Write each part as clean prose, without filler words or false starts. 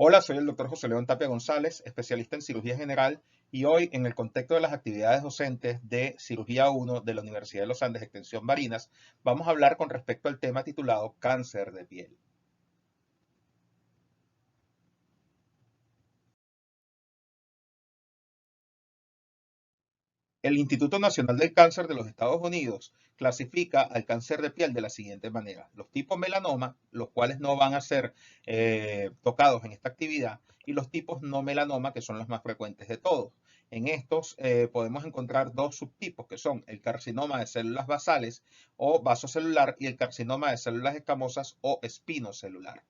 Hola, soy el doctor José León Tapia González, especialista en cirugía general, y hoy, en el contexto de las actividades docentes de Cirugía 1 de la Universidad de los Andes, Extensión Barinas, vamos a hablar con respecto al tema titulado Cáncer de piel. El Instituto Nacional del Cáncer de los Estados Unidos clasifica al cáncer de piel de la siguiente manera: los tipos melanoma, los cuales no van a ser tocados en esta actividad, y los tipos no melanoma, que son los más frecuentes de todos. En estos podemos encontrar dos subtipos, que son el carcinoma de células basales o vasocelular y el carcinoma de células escamosas o espinocelular.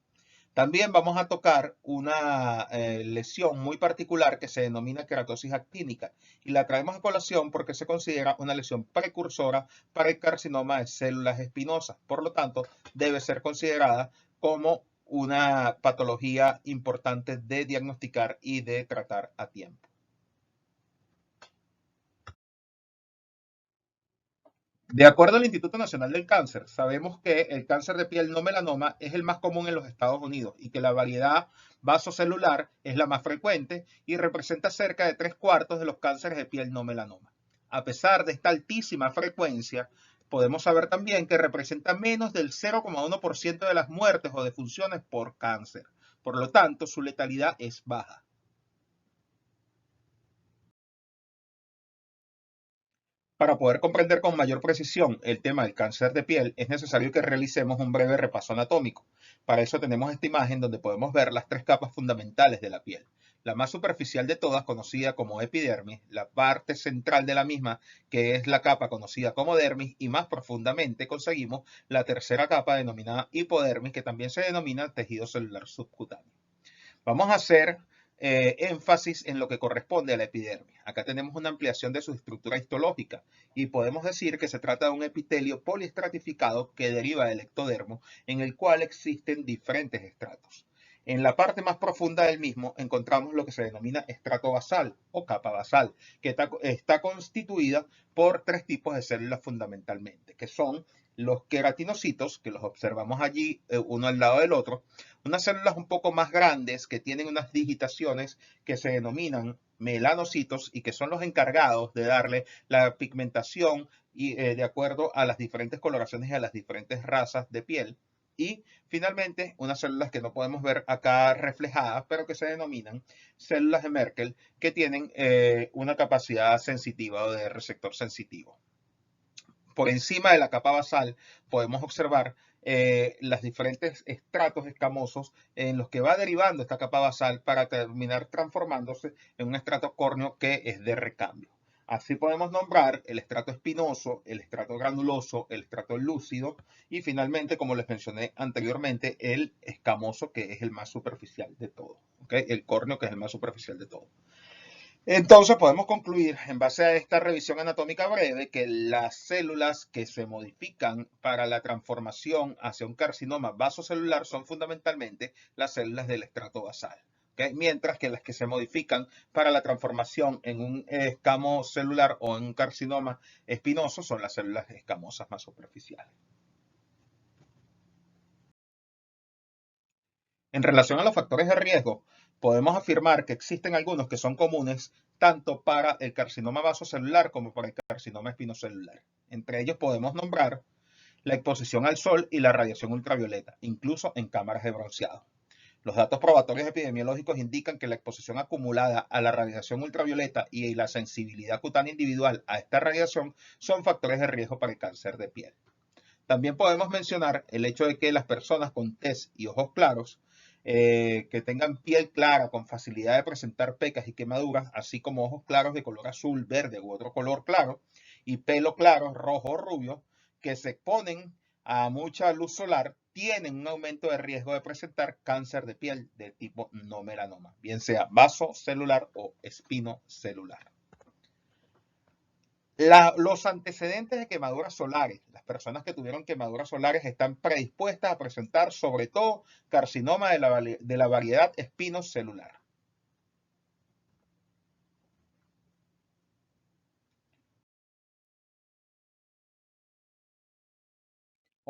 También vamos a tocar una lesión muy particular que se denomina queratosis actínica, y la traemos a colación porque se considera una lesión precursora para el carcinoma de células espinosas. Por lo tanto, debe ser considerada como una patología importante de diagnosticar y de tratar a tiempo. De acuerdo al Instituto Nacional del Cáncer, sabemos que el cáncer de piel no melanoma es el más común en los Estados Unidos y que la variedad vasocelular es la más frecuente y representa cerca de 3/4 de los cánceres de piel no melanoma. A pesar de esta altísima frecuencia, podemos saber también que representa menos del 0,1% de las muertes o defunciones por cáncer. Por lo tanto, su letalidad es baja. Para poder comprender con mayor precisión el tema del cáncer de piel, es necesario que realicemos un breve repaso anatómico. Para eso tenemos esta imagen donde podemos ver las tres capas fundamentales de la piel. La más superficial de todas, conocida como epidermis, la parte central de la misma, que es la capa conocida como dermis, y más profundamente conseguimos la tercera capa denominada hipodermis, que también se denomina tejido celular subcutáneo. Vamos a hacer énfasis en lo que corresponde a la epidermis. Acá tenemos una ampliación de su estructura histológica y podemos decir que se trata de un epitelio poliestratificado que deriva del ectodermo, en el cual existen diferentes estratos. En la parte más profunda del mismo encontramos lo que se denomina estrato basal o capa basal, que está constituida por tres tipos de células fundamentalmente, que son los queratinocitos, que los observamos allí uno al lado del otro, unas células un poco más grandes que tienen unas digitaciones que se denominan melanocitos y que son los encargados de darle la pigmentación y, de acuerdo a las diferentes coloraciones y a las diferentes razas de piel. Y finalmente, unas células que no podemos ver acá reflejadas, pero que se denominan células de Merkel, que tienen una capacidad sensitiva o de receptor sensitivo. Por encima de la capa basal podemos observar los diferentes estratos escamosos en los que va derivando esta capa basal para terminar transformándose en un estrato córneo que es de recambio. Así podemos nombrar el estrato espinoso, el estrato granuloso, el estrato lúcido y finalmente, como les mencioné anteriormente, el escamoso, que es el más superficial de todo. ¿Okay? El córneo, que es el más superficial de todo. Entonces podemos concluir en base a esta revisión anatómica breve que las células que se modifican para la transformación hacia un carcinoma vasocelular son fundamentalmente las células del estrato basal. ¿Okay? Mientras que las que se modifican para la transformación en un escamo celular o en un carcinoma espinoso son las células escamosas más superficiales. En relación a los factores de riesgo, podemos afirmar que existen algunos que son comunes tanto para el carcinoma vasocelular como para el carcinoma espinocelular. Entre ellos podemos nombrar la exposición al sol y la radiación ultravioleta, incluso en cámaras de bronceado. Los datos probatorios epidemiológicos indican que la exposición acumulada a la radiación ultravioleta y la sensibilidad cutánea individual a esta radiación son factores de riesgo para el cáncer de piel. También podemos mencionar el hecho de que las personas con tez y ojos claros, que tengan piel clara con facilidad de presentar pecas y quemaduras, así como ojos claros de color azul, verde u otro color claro, y pelo claro, rojo o rubio, que se exponen a mucha luz solar, tienen un aumento de riesgo de presentar cáncer de piel de tipo no melanoma, bien sea vasocelular o espinocelular. Los antecedentes de quemaduras solares, las personas que tuvieron quemaduras solares están predispuestas a presentar sobre todo carcinoma de la variedad espinocelular.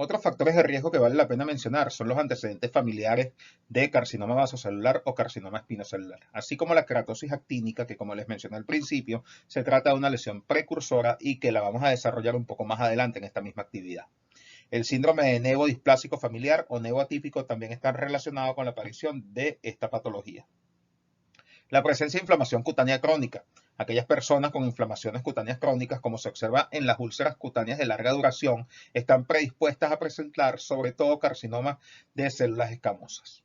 Otros factores de riesgo que vale la pena mencionar son los antecedentes familiares de carcinoma vasocelular o carcinoma espinocelular, así como la queratosis actínica, que como les mencioné al principio, se trata de una lesión precursora y que la vamos a desarrollar un poco más adelante en esta misma actividad. El síndrome de nevo displásico familiar o nevo atípico también está relacionado con la aparición de esta patología. La presencia de inflamación cutánea crónica. Aquellas personas con inflamaciones cutáneas crónicas, como se observa en las úlceras cutáneas de larga duración, están predispuestas a presentar sobre todo carcinoma de células escamosas.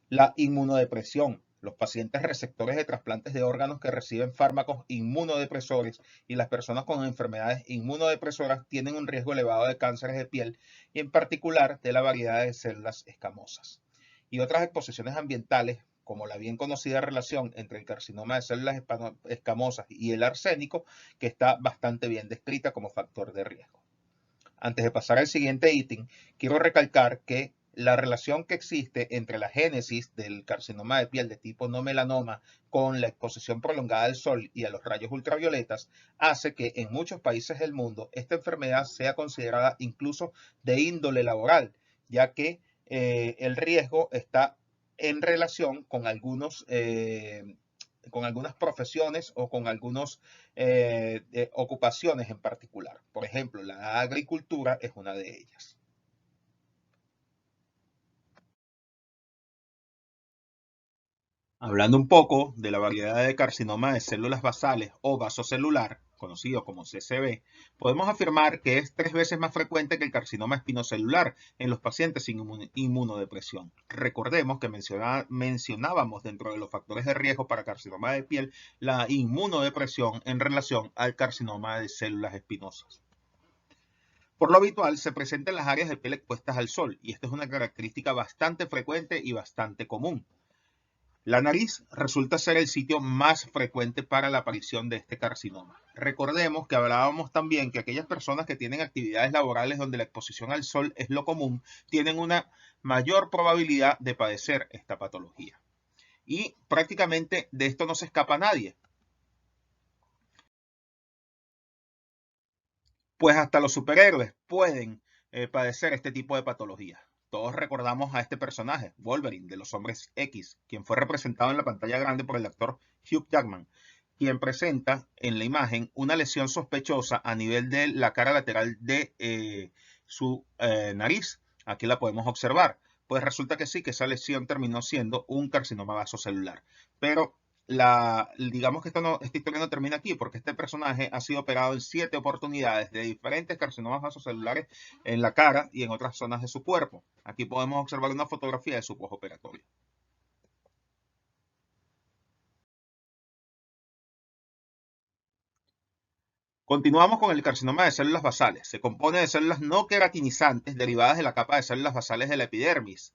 La inmunodepresión. Los pacientes receptores de trasplantes de órganos que reciben fármacos inmunodepresores y las personas con enfermedades inmunodepresoras tienen un riesgo elevado de cánceres de piel y en particular de la variedad de células escamosas. Y otras exposiciones ambientales, como la bien conocida relación entre el carcinoma de células escamosas y el arsénico, que está bastante bien descrita como factor de riesgo. Antes de pasar al siguiente ítem, quiero recalcar que la relación que existe entre la génesis del carcinoma de piel de tipo no melanoma con la exposición prolongada al sol y a los rayos ultravioletas hace que en muchos países del mundo esta enfermedad sea considerada incluso de índole laboral, ya que el riesgo está en relación con algunas profesiones o con algunas ocupaciones en particular. Por ejemplo, la agricultura es una de ellas. Hablando un poco de la variedad de carcinoma de células basales o vasocelular, conocido como CCB, podemos afirmar que es 3 veces más frecuente que el carcinoma espinocelular en los pacientes sin inmunodepresión. Recordemos que mencionábamos dentro de los factores de riesgo para carcinoma de piel la inmunodepresión en relación al carcinoma de células espinosas. Por lo habitual, se presenta en las áreas de piel expuestas al sol, y esta es una característica bastante frecuente y bastante común. La nariz resulta ser el sitio más frecuente para la aparición de este carcinoma. Recordemos que hablábamos también que aquellas personas que tienen actividades laborales donde la exposición al sol es lo común, tienen una mayor probabilidad de padecer esta patología. Y prácticamente de esto no se escapa nadie, pues hasta los superhéroes pueden padecer este tipo de patologías. Todos recordamos a este personaje, Wolverine, de los Hombres X, quien fue representado en la pantalla grande por el actor Hugh Jackman, quien presenta en la imagen una lesión sospechosa a nivel de la cara lateral de su nariz. Aquí la podemos observar. Pues resulta que sí, que esa lesión terminó siendo un carcinoma vasocelular. Pero digamos que esta historia no termina aquí, porque este personaje ha sido operado en 7 oportunidades de diferentes carcinomas vasocelulares en la cara y en otras zonas de su cuerpo. Aquí podemos observar una fotografía de su postoperatorio. Continuamos con el carcinoma de células basales. Se compone de células no queratinizantes derivadas de la capa de células basales de la epidermis.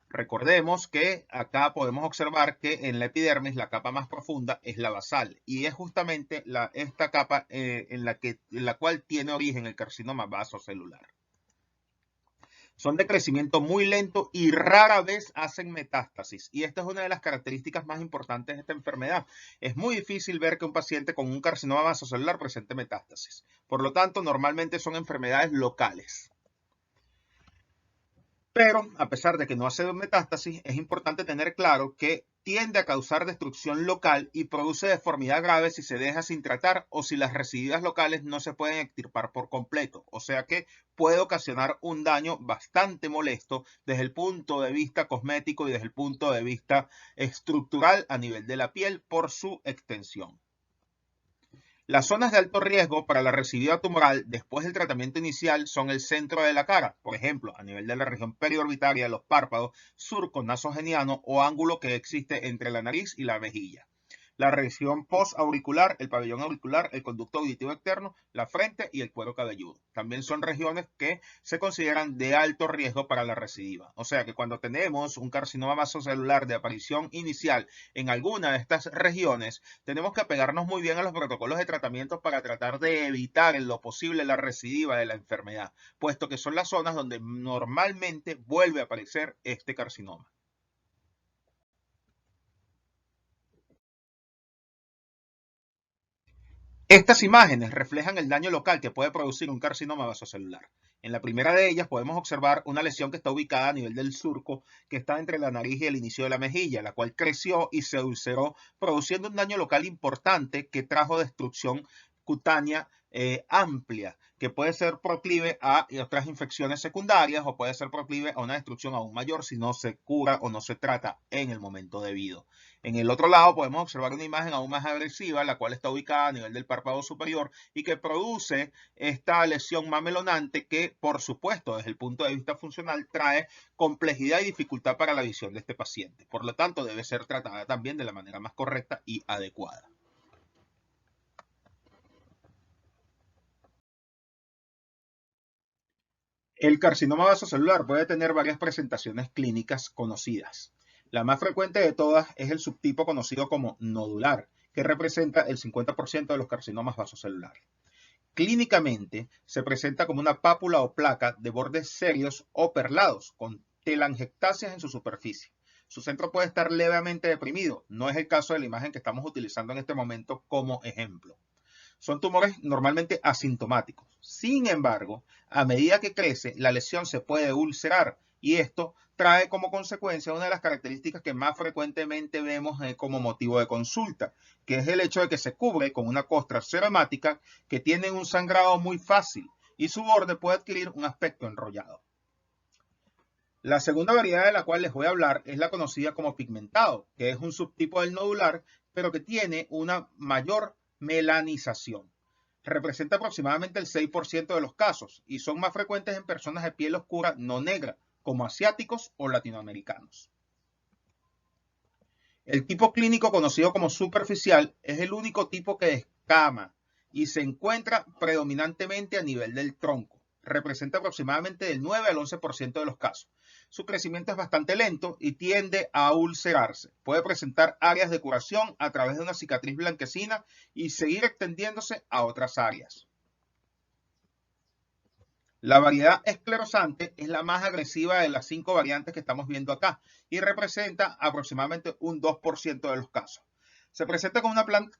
Recordemos que acá podemos observar que en la epidermis la capa más profunda es la basal y es justamente esta capa en la cual tiene origen el carcinoma vasocelular. Son de crecimiento muy lento y rara vez hacen metástasis. Y esta es una de las características más importantes de esta enfermedad. Es muy difícil ver que un paciente con un carcinoma vasocelular presente metástasis. Por lo tanto, normalmente son enfermedades locales. Pero, a pesar de que no hace metástasis, es importante tener claro que tiende a causar destrucción local y produce deformidad grave si se deja sin tratar o si las residuas locales no se pueden extirpar por completo. O sea que puede ocasionar un daño bastante molesto desde el punto de vista cosmético y desde el punto de vista estructural a nivel de la piel por su extensión. Las zonas de alto riesgo para la recidiva tumoral después del tratamiento inicial son el centro de la cara, por ejemplo, a nivel de la región periorbitaria de los párpados, surco nasogeniano o ángulo que existe entre la nariz y la mejilla. La región postauricular, el pabellón auricular, el conducto auditivo externo, la frente y el cuero cabelludo. También son regiones que se consideran de alto riesgo para la recidiva. O sea que cuando tenemos un carcinoma vasocelular de aparición inicial en alguna de estas regiones, tenemos que apegarnos muy bien a los protocolos de tratamiento para tratar de evitar en lo posible la recidiva de la enfermedad, puesto que son las zonas donde normalmente vuelve a aparecer este carcinoma. Estas imágenes reflejan el daño local que puede producir un carcinoma vasocelular. En la primera de ellas podemos observar una lesión que está ubicada a nivel del surco que está entre la nariz y el inicio de la mejilla, la cual creció y se ulceró, produciendo un daño local importante que trajo destrucción cutánea amplia, que puede ser proclive a otras infecciones secundarias o puede ser proclive a una destrucción aún mayor si no se cura o no se trata en el momento debido. En el otro lado podemos observar una imagen aún más agresiva, la cual está ubicada a nivel del párpado superior y que produce esta lesión mamelonante que, por supuesto, desde el punto de vista funcional, trae complejidad y dificultad para la visión de este paciente. Por lo tanto, debe ser tratada también de la manera más correcta y adecuada. El carcinoma vasocelular puede tener varias presentaciones clínicas conocidas. La más frecuente de todas es el subtipo conocido como nodular, que representa el 50% de los carcinomas vasocelulares. Clínicamente, se presenta como una pápula o placa de bordes serios o perlados, con telangiectasias en su superficie. Su centro puede estar levemente deprimido. No es el caso de la imagen que estamos utilizando en este momento como ejemplo. Son tumores normalmente asintomáticos. Sin embargo, a medida que crece, la lesión se puede ulcerar y esto trae como consecuencia una de las características que más frecuentemente vemos como motivo de consulta, que es el hecho de que se cubre con una costra seromática que tiene un sangrado muy fácil y su borde puede adquirir un aspecto enrollado. La segunda variedad de la cual les voy a hablar es la conocida como pigmentado, que es un subtipo del nodular, pero que tiene una mayor melanización. Representa aproximadamente el 6% de los casos y son más frecuentes en personas de piel oscura no negra, como asiáticos o latinoamericanos. El tipo clínico conocido como superficial es el único tipo que descama y se encuentra predominantemente a nivel del tronco. Representa aproximadamente del 9 al 11% de los casos. Su crecimiento es bastante lento y tiende a ulcerarse. Puede presentar áreas de curación a través de una cicatriz blanquecina y seguir extendiéndose a otras áreas. La variedad esclerosante es la más agresiva de las 5 variantes que estamos viendo acá y representa aproximadamente un 2% de los casos. Se presenta con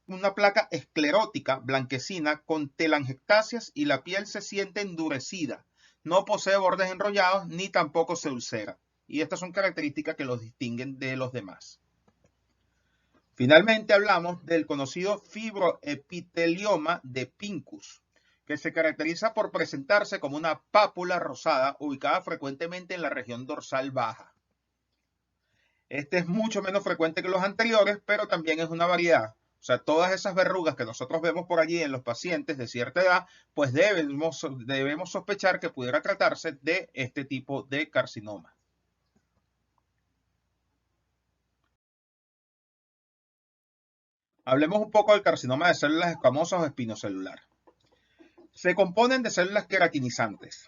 una placa esclerótica blanquecina con telangiectasias y la piel se siente endurecida. No posee bordes enrollados ni tampoco se ulcera. Y estas son características que los distinguen de los demás. Finalmente hablamos del conocido fibroepitelioma de Pincus, que se caracteriza por presentarse como una pápula rosada ubicada frecuentemente en la región dorsal baja. Este es mucho menos frecuente que los anteriores, pero también es una variedad. O sea, todas esas verrugas que nosotros vemos por allí en los pacientes de cierta edad, pues debemos sospechar que pudiera tratarse de este tipo de carcinoma. Hablemos un poco del carcinoma de células escamosas o espinocelular. Se componen de células queratinizantes.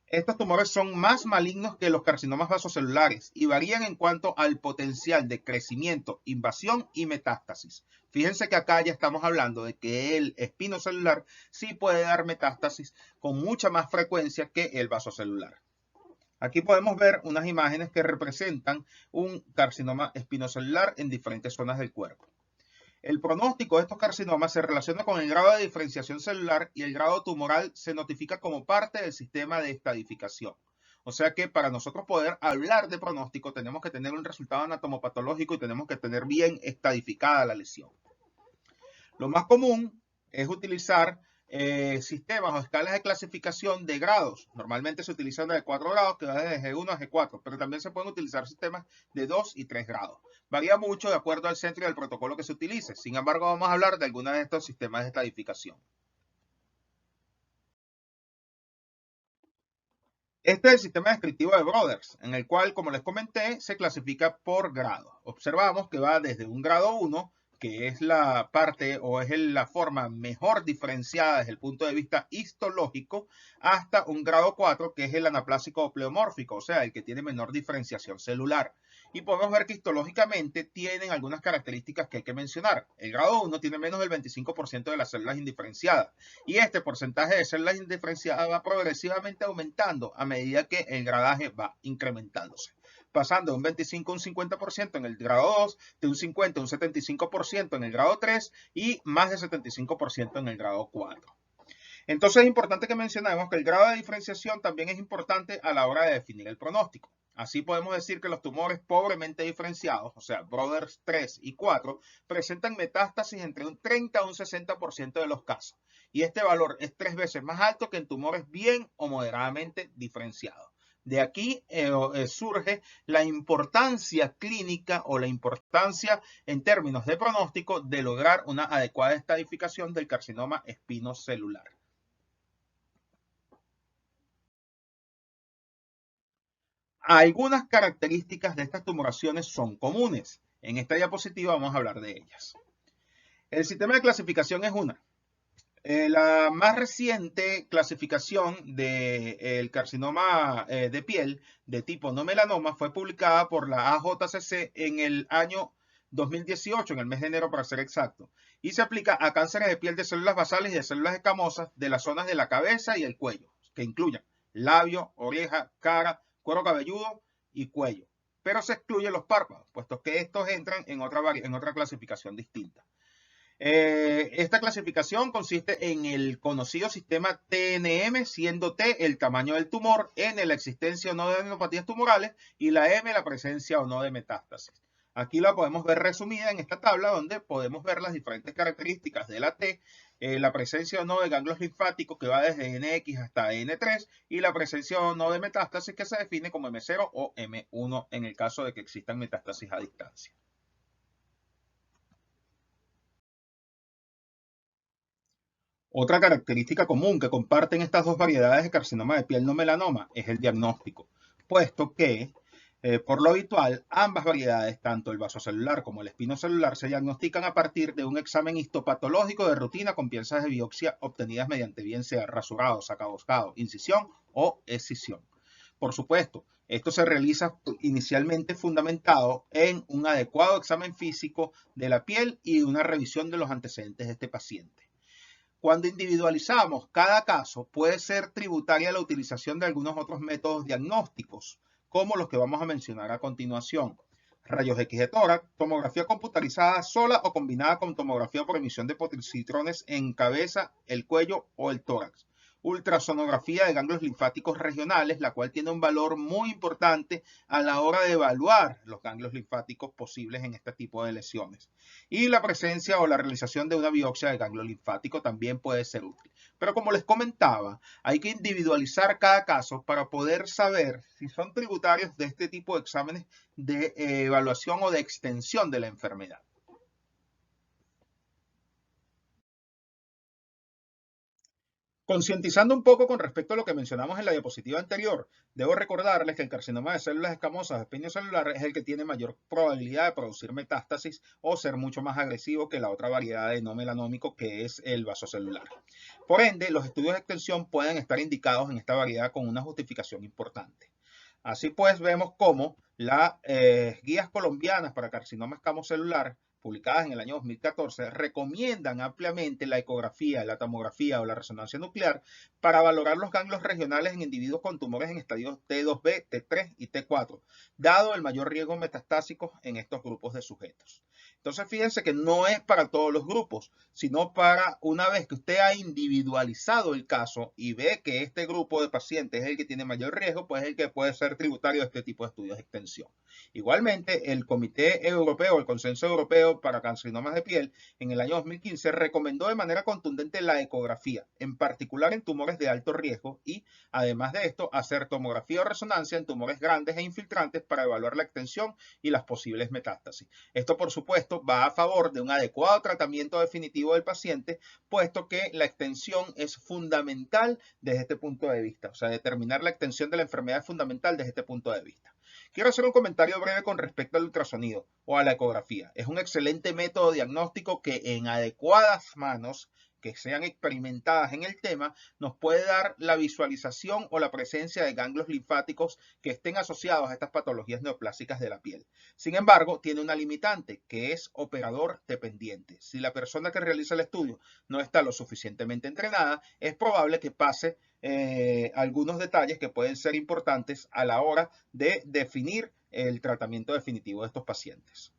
Estos tumores son más malignos que los carcinomas vasocelulares y varían en cuanto al potencial de crecimiento, invasión y metástasis. Fíjense que acá ya estamos hablando de que el espinocelular sí puede dar metástasis con mucha más frecuencia que el vasocelular. Aquí podemos ver unas imágenes que representan un carcinoma espinocelular en diferentes zonas del cuerpo. El pronóstico de estos carcinomas se relaciona con el grado de diferenciación celular y el grado tumoral se notifica como parte del sistema de estadificación. O sea que para nosotros poder hablar de pronóstico tenemos que tener un resultado anatomopatológico y tenemos que tener bien estadificada la lesión. Lo más común es utilizar sistemas o escalas de clasificación de grados. Normalmente se utilizan de 4 grados, que va desde G1 a G4, pero también se pueden utilizar sistemas de 2 y 3 grados. Varía mucho de acuerdo al centro y al protocolo que se utilice. Sin embargo, vamos a hablar de algunos de estos sistemas de estadificación. Este es el sistema descriptivo de Broders, en el cual, como les comenté, se clasifica por grado. Observamos que va desde un grado 1, que es la parte o es la forma mejor diferenciada desde el punto de vista histológico, hasta un grado 4, que es el anaplásico o pleomórfico, o sea, el que tiene menor diferenciación celular. Y podemos ver que histológicamente tienen algunas características que hay que mencionar. El grado 1 tiene menos del 25% de las células indiferenciadas y este porcentaje de células indiferenciadas va progresivamente aumentando a medida que el gradaje va incrementándose. pasando de un 25 a un 50% en el grado 2, de un 50 a un 75% en el grado 3 y más de 75% en el grado 4. Entonces es importante que mencionemos que el grado de diferenciación también es importante a la hora de definir el pronóstico. Así podemos decir que los tumores pobremente diferenciados, o sea, Brothers 3 y 4, presentan metástasis entre un 30 a un 60% de los casos. Y este valor es 3 veces más alto que en tumores bien o moderadamente diferenciados. De aquí surge la importancia clínica o la importancia en términos de pronóstico de lograr una adecuada estadificación del carcinoma espinocelular. Algunas características de estas tumoraciones son comunes. En esta diapositiva vamos a hablar de ellas. El sistema de clasificación es una. La más reciente clasificación del carcinoma de piel de tipo no melanoma fue publicada por la AJCC en el año 2018, en el mes de enero para ser exacto, y se aplica a cánceres de piel de células basales y de células escamosas de las zonas de la cabeza y el cuello, que incluyan labio, oreja, cara, cuero cabelludo y cuello. Pero se excluyen los párpados, puesto que estos entran en otra clasificación distinta. Esta clasificación consiste en el conocido sistema TNM, siendo T el tamaño del tumor, N la existencia o no de adenopatías tumorales y la M la presencia o no de metástasis. Aquí la podemos ver resumida en esta tabla donde podemos ver las diferentes características de la T, la presencia o no de ganglios linfáticos que va desde NX hasta N3 y la presencia o no de metástasis que se define como M0 o M1 en el caso de que existan metástasis a distancia. Otra característica común que comparten estas dos variedades de carcinoma de piel no melanoma es el diagnóstico, puesto que, por lo habitual, ambas variedades, tanto el vasocelular como el espinocelular, se diagnostican a partir de un examen histopatológico de rutina con piezas de biopsia obtenidas mediante bien sea rasurado, sacaboscado, incisión o escisión. Por supuesto, esto se realiza inicialmente fundamentado en un adecuado examen físico de la piel y una revisión de los antecedentes de este paciente. Cuando individualizamos cada caso, puede ser tributaria la utilización de algunos otros métodos diagnósticos, como los que vamos a mencionar a continuación. Rayos X de tórax, tomografía computarizada sola o combinada con tomografía por emisión de positrones en cabeza, el cuello o el tórax. Ultrasonografía de ganglios linfáticos regionales, la cual tiene un valor muy importante a la hora de evaluar los ganglios linfáticos posibles en este tipo de lesiones. Y la presencia o la realización de una biopsia de ganglio linfático también puede ser útil. Pero como les comentaba, hay que individualizar cada caso para poder saber si son tributarios de este tipo de exámenes de evaluación o de extensión de la enfermedad. Concientizando un poco con respecto a lo que mencionamos en la diapositiva anterior, debo recordarles que el carcinoma de células escamosas espinocelular es el que tiene mayor probabilidad de producir metástasis o ser mucho más agresivo que la otra variedad de no melanómico que es el vasocelular. Por ende, los estudios de extensión pueden estar indicados en esta variedad con una justificación importante. Así pues, vemos cómo las guías colombianas para carcinoma escamocelular publicadas en el año 2014, recomiendan ampliamente la ecografía, la tomografía o la resonancia nuclear para valorar los ganglios regionales en individuos con tumores en estadios T2B, T3 y T4, dado el mayor riesgo metastásico en estos grupos de sujetos. Entonces, fíjense que no es para todos los grupos, sino para una vez que usted ha individualizado el caso y ve que este grupo de pacientes es el que tiene mayor riesgo, pues es el que puede ser tributario de este tipo de estudios de extensión. Igualmente, el Comité Europeo, el Consenso Europeo para Carcinomas de Piel, en el año 2015 recomendó de manera contundente la ecografía, en particular en tumores de alto riesgo y, además de esto, hacer tomografía o resonancia en tumores grandes e infiltrantes para evaluar la extensión y las posibles metástasis. Esto, por supuesto, va a favor de un adecuado tratamiento definitivo del paciente, puesto que la extensión es fundamental desde este punto de vista. O sea, determinar la extensión de la enfermedad es fundamental desde este punto de vista. Quiero hacer un comentario breve con respecto al ultrasonido o a la ecografía. Es un excelente método diagnóstico que en adecuadas manos que sean experimentadas en el tema, nos puede dar la visualización o la presencia de ganglios linfáticos que estén asociados a estas patologías neoplásicas de la piel. Sin embargo, tiene una limitante, que es operador dependiente. Si la persona que realiza el estudio no está lo suficientemente entrenada, es probable que pase algunos detalles que pueden ser importantes a la hora de definir el tratamiento definitivo de estos pacientes.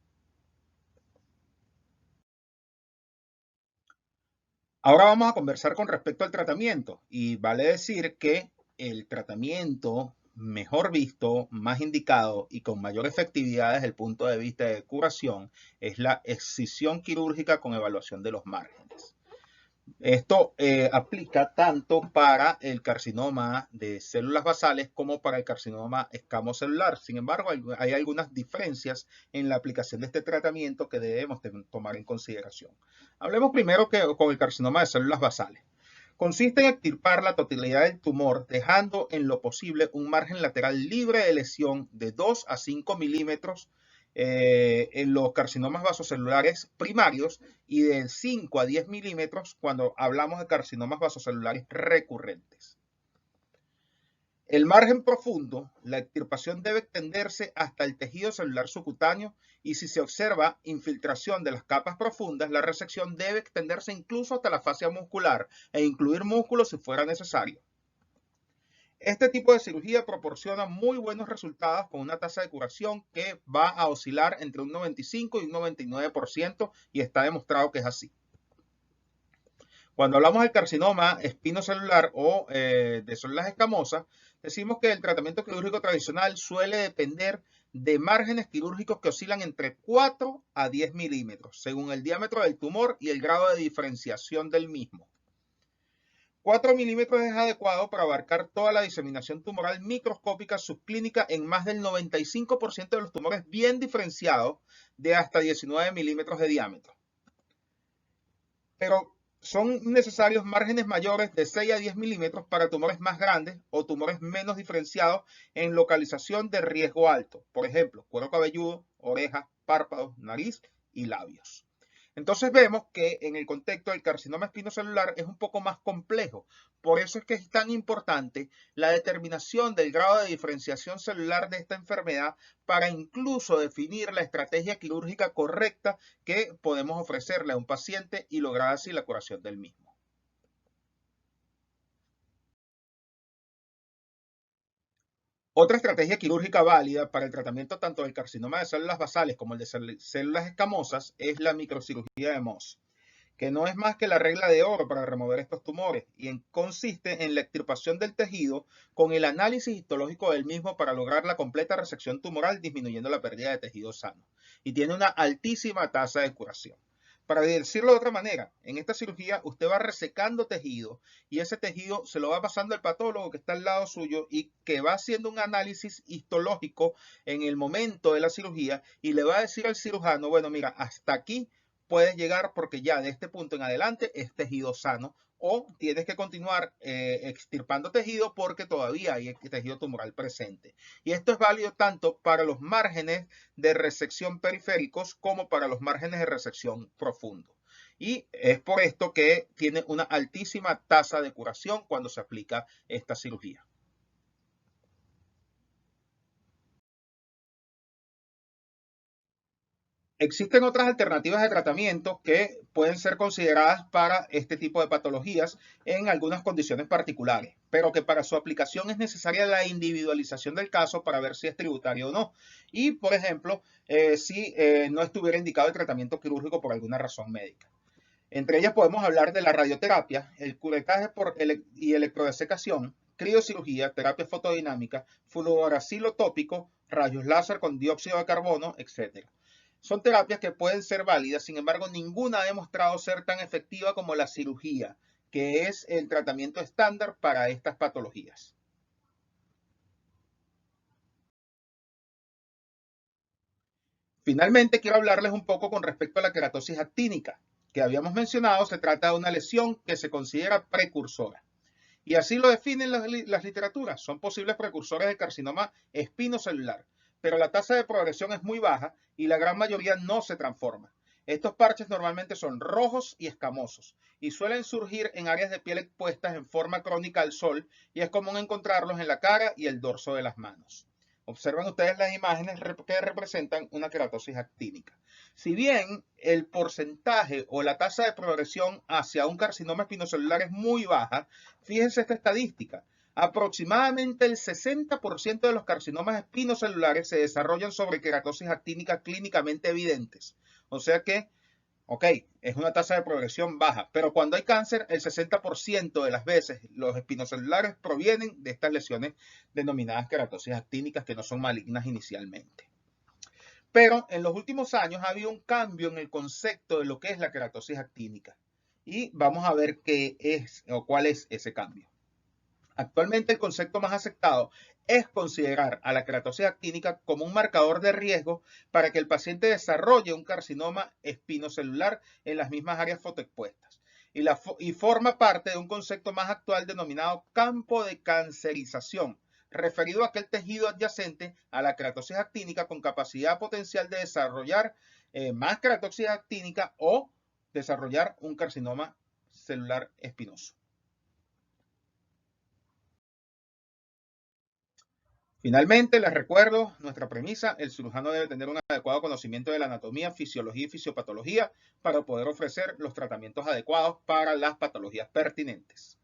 Ahora vamos a conversar con respecto al tratamiento y vale decir que el tratamiento mejor visto, más indicado y con mayor efectividad desde el punto de vista de curación es la excisión quirúrgica con evaluación de los márgenes. Esto aplica tanto para el carcinoma de células basales como para el carcinoma escamocelular. Sin embargo, hay algunas diferencias en la aplicación de este tratamiento que debemos tomar en consideración. Hablemos primero con el carcinoma de células basales. Consiste en extirpar la totalidad del tumor, dejando en lo posible un margen lateral libre de lesión de 2 a 5 milímetros en los carcinomas vasocelulares primarios y de 5 a 10 milímetros cuando hablamos de carcinomas vasocelulares recurrentes. El margen profundo, la extirpación debe extenderse hasta el tejido celular subcutáneo y si se observa infiltración de las capas profundas, la resección debe extenderse incluso hasta la fascia muscular e incluir músculos si fuera necesario. Este tipo de cirugía proporciona muy buenos resultados con una tasa de curación que va a oscilar entre un 95 y un 99% y está demostrado que es así. Cuando hablamos del carcinoma espinocelular o de células escamosas, decimos que el tratamiento quirúrgico tradicional suele depender de márgenes quirúrgicos que oscilan entre 4 a 10 milímetros, según el diámetro del tumor y el grado de diferenciación del mismo. 4 milímetros es adecuado para abarcar toda la diseminación tumoral microscópica subclínica en más del 95% de los tumores bien diferenciados de hasta 19 milímetros de diámetro. Pero son necesarios márgenes mayores de 6 a 10 milímetros para tumores más grandes o tumores menos diferenciados en localización de riesgo alto. Por ejemplo, cuero cabelludo, orejas, párpados, nariz y labios. Entonces vemos que en el contexto del carcinoma espinocelular es un poco más complejo. Por eso es que es tan importante la determinación del grado de diferenciación celular de esta enfermedad para incluso definir la estrategia quirúrgica correcta que podemos ofrecerle a un paciente y lograr así la curación del mismo. Otra estrategia quirúrgica válida para el tratamiento tanto del carcinoma de células basales como el de células escamosas es la microcirugía de Mohs, que no es más que la regla de oro para remover estos tumores y consiste en la extirpación del tejido con el análisis histológico del mismo para lograr la completa resección tumoral disminuyendo la pérdida de tejido sano y tiene una altísima tasa de curación. Para decirlo de otra manera, en esta cirugía usted va resecando tejido y ese tejido se lo va pasando al patólogo que está al lado suyo y que va haciendo un análisis histológico en el momento de la cirugía y le va a decir al cirujano, bueno, mira, hasta aquí puedes llegar porque ya de este punto en adelante es tejido sano o tienes que continuar extirpando tejido porque todavía hay tejido tumoral presente. Y esto es válido tanto para los márgenes de resección periféricos como para los márgenes de resección profundo. Y es por esto que tiene una altísima tasa de curación cuando se aplica esta cirugía. Existen otras alternativas de tratamiento que pueden ser consideradas para este tipo de patologías en algunas condiciones particulares, pero que para su aplicación es necesaria la individualización del caso para ver si es tributario o no. Y, por ejemplo, si no estuviera indicado el tratamiento quirúrgico por alguna razón médica. Entre ellas podemos hablar de la radioterapia, el curetaje y electrodesecación, criocirugía, terapia fotodinámica, fluoracilo tópico, rayos láser con dióxido de carbono, etc. Son terapias que pueden ser válidas, sin embargo, ninguna ha demostrado ser tan efectiva como la cirugía, que es el tratamiento estándar para estas patologías. Finalmente, quiero hablarles un poco con respecto a la queratosis actínica, que habíamos mencionado, se trata de una lesión que se considera precursora. Y así lo definen las literaturas. Son posibles precursores de carcinoma espinocelular, pero la tasa de progresión es muy baja y la gran mayoría no se transforma. Estos parches normalmente son rojos y escamosos y suelen surgir en áreas de piel expuestas en forma crónica al sol y es común encontrarlos en la cara y el dorso de las manos. Observen ustedes las imágenes que representan una queratosis actínica. Si bien el porcentaje o la tasa de progresión hacia un carcinoma espinocelular es muy baja, fíjense esta estadística. Aproximadamente el 60% de los carcinomas espinocelulares se desarrollan sobre queratosis actínica clínicamente evidentes. O sea que, ok, es una tasa de progresión baja, pero cuando hay cáncer, el 60% de las veces los espinocelulares provienen de estas lesiones denominadas queratosis actínicas que no son malignas inicialmente. Pero en los últimos años ha habido un cambio en el concepto de lo que es la queratosis actínica. Y vamos a ver qué es o cuál es ese cambio. Actualmente el concepto más aceptado es considerar a la queratosis actínica como un marcador de riesgo para que el paciente desarrolle un carcinoma espinocelular en las mismas áreas fotoexpuestas y forma parte de un concepto más actual denominado campo de cancerización, referido a aquel tejido adyacente a la queratosis actínica con capacidad potencial de desarrollar más queratosis actínica o desarrollar un carcinoma celular espinoso. Finalmente, les recuerdo nuestra premisa: el cirujano debe tener un adecuado conocimiento de la anatomía, fisiología y fisiopatología para poder ofrecer los tratamientos adecuados para las patologías pertinentes.